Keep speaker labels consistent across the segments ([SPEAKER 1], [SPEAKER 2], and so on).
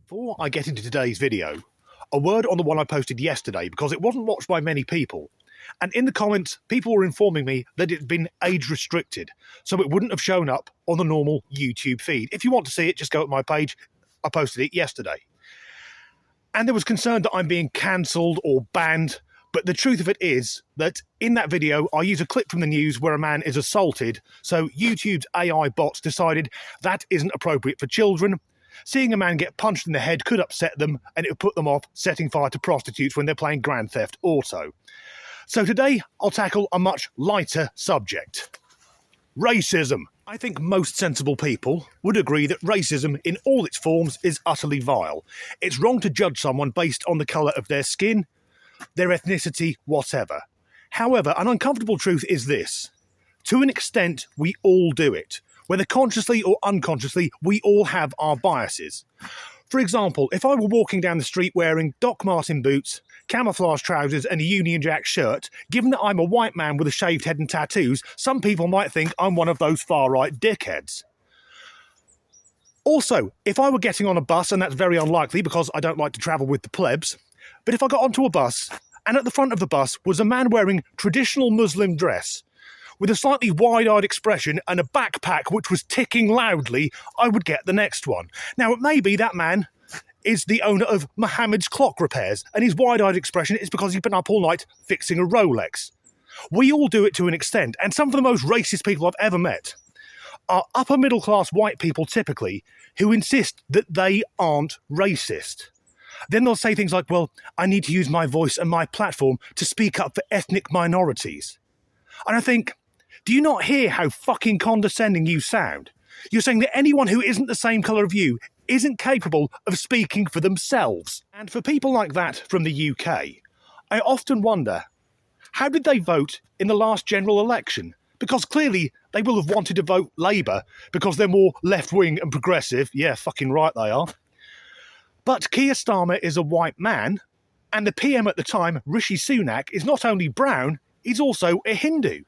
[SPEAKER 1] Before I get into today's video, a word on the one I posted yesterday because it wasn't watched by many people. And in the comments, people were informing me that it had been age restricted, so it wouldn't have shown up on the normal YouTube feed. If you want to see it, just go to my page. I posted it yesterday. And there was concern that I'm being cancelled or banned, but the truth of it is that in that video, I use a clip from the news where a man is assaulted, so YouTube's AI bots decided that isn't appropriate for children. Seeing a man get punched in the head could upset them, and it would put them off setting fire to prostitutes when they're playing Grand Theft Auto. So today, I'll tackle a much lighter subject. Racism. I think most sensible people would agree that racism in all its forms is utterly vile. It's wrong to judge someone based on the colour of their skin, their ethnicity, whatever. However, an uncomfortable truth is this. To an extent, we all do it. Whether consciously or unconsciously, we all have our biases. For example, if I were walking down the street wearing Doc Marten boots, camouflage trousers and a Union Jack shirt, given that I'm a white man with a shaved head and tattoos, some people might think I'm one of those far-right dickheads. Also, if I were getting on a bus, and that's very unlikely because I don't like to travel with the plebs, but if I got onto a bus, and at the front of the bus was a man wearing traditional Muslim dress, with a slightly wide-eyed expression and a backpack which was ticking loudly, I would get the next one. Now, it may be that man is the owner of Mohammed's Clock Repairs, and his wide-eyed expression is because he's been up all night fixing a Rolex. We all do it to an extent, and some of the most racist people I've ever met are upper-middle-class white people typically who insist that they aren't racist. Then they'll say things like, well, I need to use my voice and my platform to speak up for ethnic minorities. And I think, do you not hear how fucking condescending you sound? You're saying that anyone who isn't the same colour of you isn't capable of speaking for themselves. And for people like that from the UK, I often wonder, how did they vote in the last general election? Because clearly they will have wanted to vote Labour because they're more left-wing and progressive. Yeah, fucking right they are. But Keir Starmer is a white man, and the PM at the time, Rishi Sunak, is not only brown, he's also a Hindu.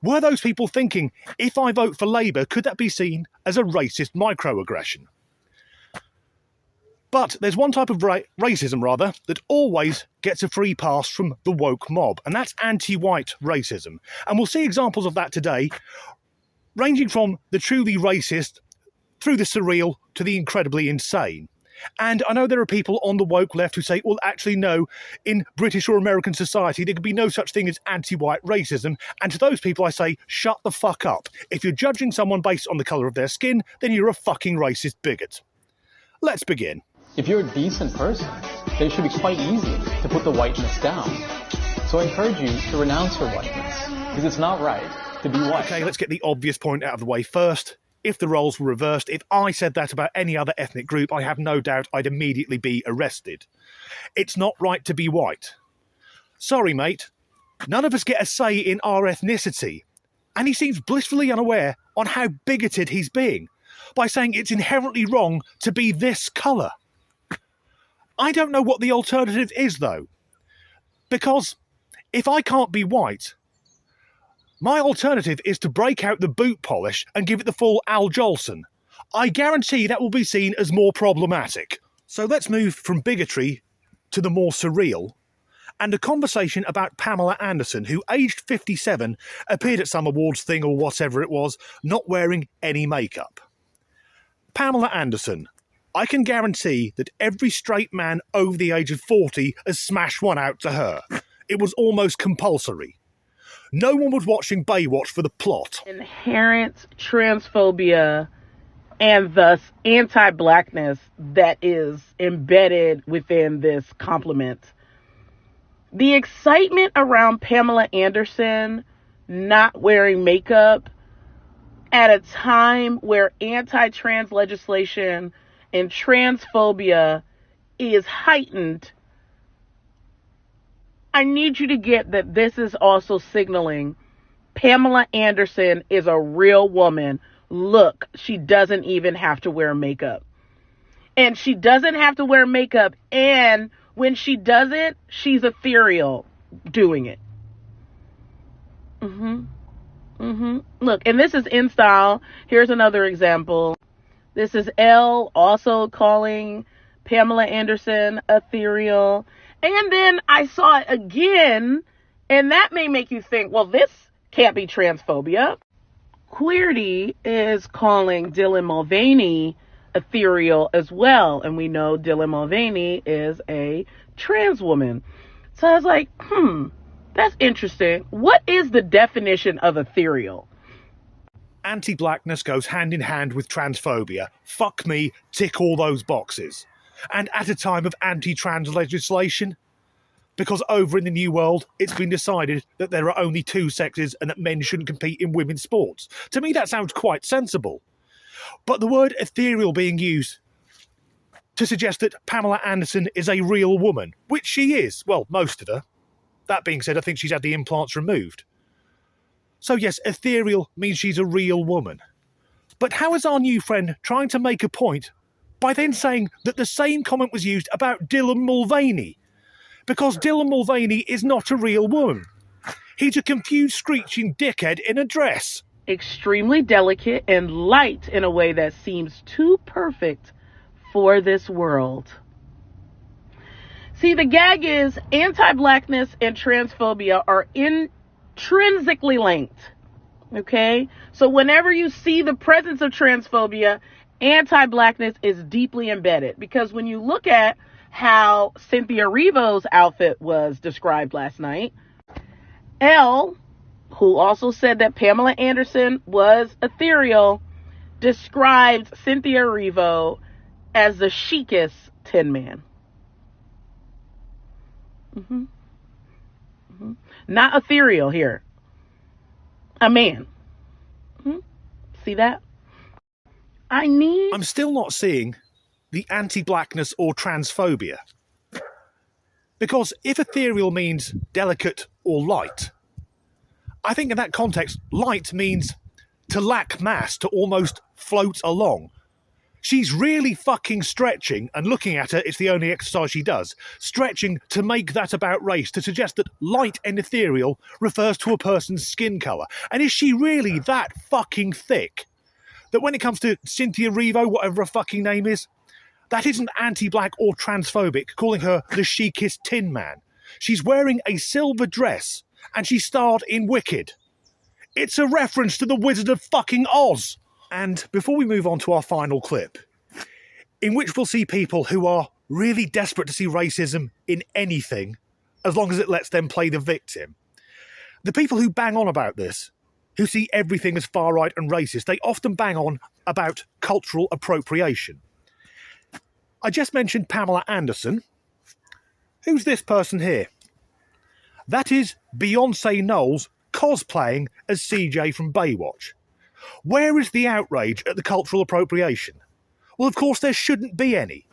[SPEAKER 1] Were those people thinking, if I vote for Labour, could that be seen as a racist microaggression? But there's one type of racism, that always gets a free pass from the woke mob, and that's anti-white racism. And we'll see examples of that today, ranging from the truly racist, through the surreal, to the incredibly insane. And I know there are people on the woke left who say, well, actually, no, in British or American society, there could be no such thing as anti-white racism. And to those people, I say, shut the fuck up. If you're judging someone based on the colour of their skin, then you're a fucking racist bigot. Let's begin.
[SPEAKER 2] If you're a decent person, then it should be quite easy to put the whiteness down. So I encourage you to renounce your whiteness, because it's not right to be white.
[SPEAKER 1] Okay, let's get the obvious point out of the way first. If the roles were reversed, if I said that about any other ethnic group, I have no doubt I'd immediately be arrested. It's not right to be white. Sorry, mate. None of us get a say in our ethnicity. And he seems blissfully unaware on how bigoted he's being by saying it's inherently wrong to be this colour. I don't know what the alternative is, though. Because if I can't be white, my alternative is to break out the boot polish and give it the full Al Jolson. I guarantee that will be seen as more problematic. So let's move from bigotry to the more surreal, and a conversation about Pamela Anderson, who, aged 57, appeared at some awards thing or whatever it was, not wearing any makeup. Pamela Anderson. I can guarantee that every straight man over the age of 40 has smashed one out to her. It was almost compulsory. No one was watching Baywatch for the plot.
[SPEAKER 3] Inherent transphobia and thus anti-blackness that is embedded within this compliment. The excitement around Pamela Anderson not wearing makeup at a time where anti-trans legislation and transphobia is heightened, I need you to get that this is also signaling Pamela Anderson is a real woman. Look, she doesn't even have to wear makeup. And she doesn't have to wear makeup. And when she does it, she's ethereal doing it. Look, and this is in style. Here's another example. This is Elle also calling Pamela Anderson, ethereal. And then I saw it again, and that may make you think, well, this can't be transphobia. Queerty is calling Dylan Mulvaney ethereal as well, and we know Dylan Mulvaney is a trans woman. So I was like, that's interesting. What is the definition of ethereal?
[SPEAKER 1] Anti-blackness goes hand in hand with transphobia. Fuck me, tick all those boxes. And at a time of anti-trans legislation, because over in the New World, it's been decided that there are only two sexes and that men shouldn't compete in women's sports. To me, that sounds quite sensible. But the word ethereal being used to suggest that Pamela Anderson is a real woman, which she is. Well, most of her. That being said, I think she's had the implants removed. So yes, ethereal means she's a real woman. But how is our new friend trying to make a point by then saying that the same comment was used about Dylan Mulvaney? Because Dylan Mulvaney is not a real woman. He's a confused, screeching dickhead in a dress.
[SPEAKER 3] Extremely delicate and light in a way that seems too perfect for this world. See, the gag is anti-blackness and transphobia are intrinsically linked. Okay? So whenever you see the presence of transphobia, anti-blackness is deeply embedded. Because when you look at how Cynthia Erivo's outfit was described last night, Elle, who also said that Pamela Anderson was ethereal, described Cynthia Erivo as the chicest Tin Man. Not ethereal here. A man. See that?
[SPEAKER 1] I'm still not seeing the anti-blackness or transphobia. Because if ethereal means delicate or light, I think in that context, light means to lack mass, to almost float along. She's really fucking stretching, and looking at her, it's the only exercise she does, stretching to make that about race, to suggest that light and ethereal refers to a person's skin colour. And is she really that fucking thick that when it comes to Cynthia Erivo, whatever her fucking name is, that isn't anti-black or transphobic, calling her the chicest Tin Man? She's wearing a silver dress, and she starred in Wicked. It's a reference to the Wizard of fucking Oz. And before we move on to our final clip, in which we'll see people who are really desperate to see racism in anything, as long as it lets them play the victim, the people who bang on about this, who see everything as far-right and racist, they often bang on about cultural appropriation. I just mentioned Pamela Anderson. Who's this person here? That is Beyonce Knowles cosplaying as CJ from Baywatch. Where is the outrage at the cultural appropriation? Well, of course, there shouldn't be any.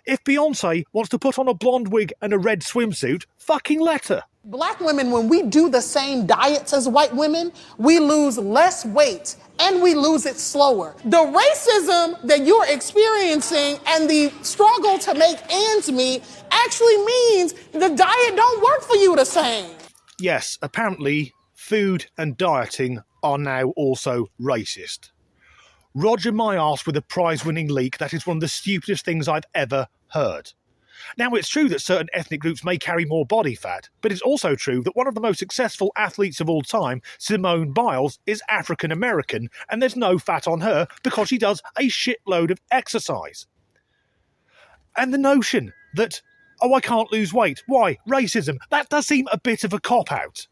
[SPEAKER 1] If Beyonce wants to put on a blonde wig and a red swimsuit, fucking let her.
[SPEAKER 4] Black women, when we do the same diets as white women, we lose less weight and we lose it slower. The racism that you're experiencing and the struggle to make ends meet actually means the diet don't work for you the same.
[SPEAKER 1] Yes, apparently food and dieting are now also racist. Roger my arse with a prize-winning leak, that is one of the stupidest things I've ever heard. Now, it's true that certain ethnic groups may carry more body fat, but it's also true that one of the most successful athletes of all time, Simone Biles, is African American, and there's no fat on her because she does a shitload of exercise. And the notion that, oh, I can't lose weight, why? Racism, that does seem a bit of a cop-out.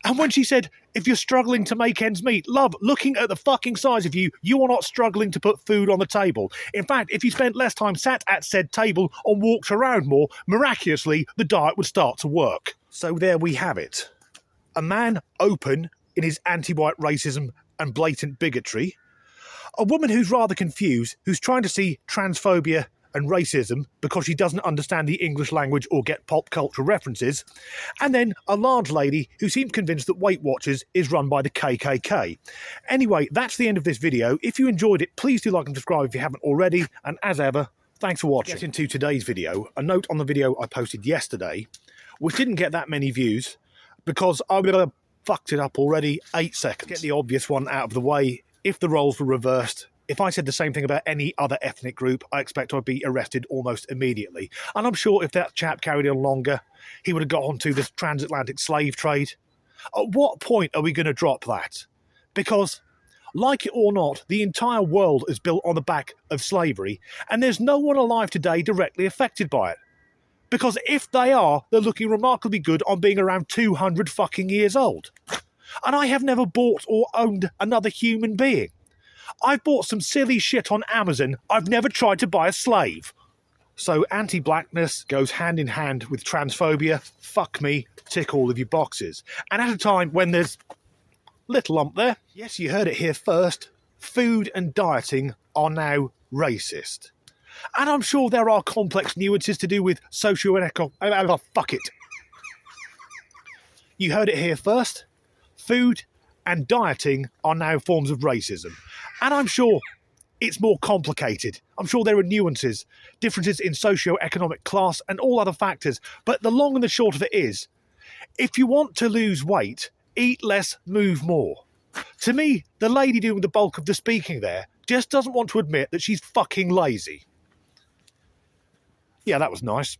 [SPEAKER 1] And when she said, if you're struggling to make ends meet, love, looking at the fucking size of you, you are not struggling to put food on the table. In fact, if you spent less time sat at said table or walked around more, miraculously, the diet would start to work. So there we have it. A man open in his anti-white racism and blatant bigotry. A woman who's rather confused, who's trying to see transphobia and racism because she doesn't understand the English language or get pop culture references, and then a large lady who seems convinced that Weight Watchers is run by the KKK. Anyway, that's the end of this video. If you enjoyed it, please do like and subscribe if you haven't already, and as ever, thanks for watching. Get into today's video, a note on the video I posted yesterday, which didn't get that many views because I fucked it up already. 8 seconds. Get the obvious one out of the way. If the roles were reversed, if I said the same thing about any other ethnic group, I expect I'd be arrested almost immediately. And I'm sure if that chap carried on longer, he would have got onto this transatlantic slave trade. At what point are we going to drop that? Because, like it or not, the entire world is built on the back of slavery, and there's no one alive today directly affected by it. Because if they are, they're looking remarkably good on being around 200 fucking years old. And I have never bought or owned another human being. I've bought some silly shit on Amazon. I've never tried to buy a slave. So anti-blackness goes hand in hand with transphobia. Fuck me, tick all of your boxes. And at a time when there's little lump there, yes, you heard it here first, food and dieting are now racist. And I'm sure there are complex nuances to do with socio-economic... fuck it. You heard it here first. Food and dieting are now forms of racism. And I'm sure it's more complicated. I'm sure there are nuances, differences in socio-economic class and all other factors. But the long and the short of it is, if you want to lose weight, eat less, move more. To me, the lady doing the bulk of the speaking there just doesn't want to admit that she's fucking lazy. Yeah, that was nice.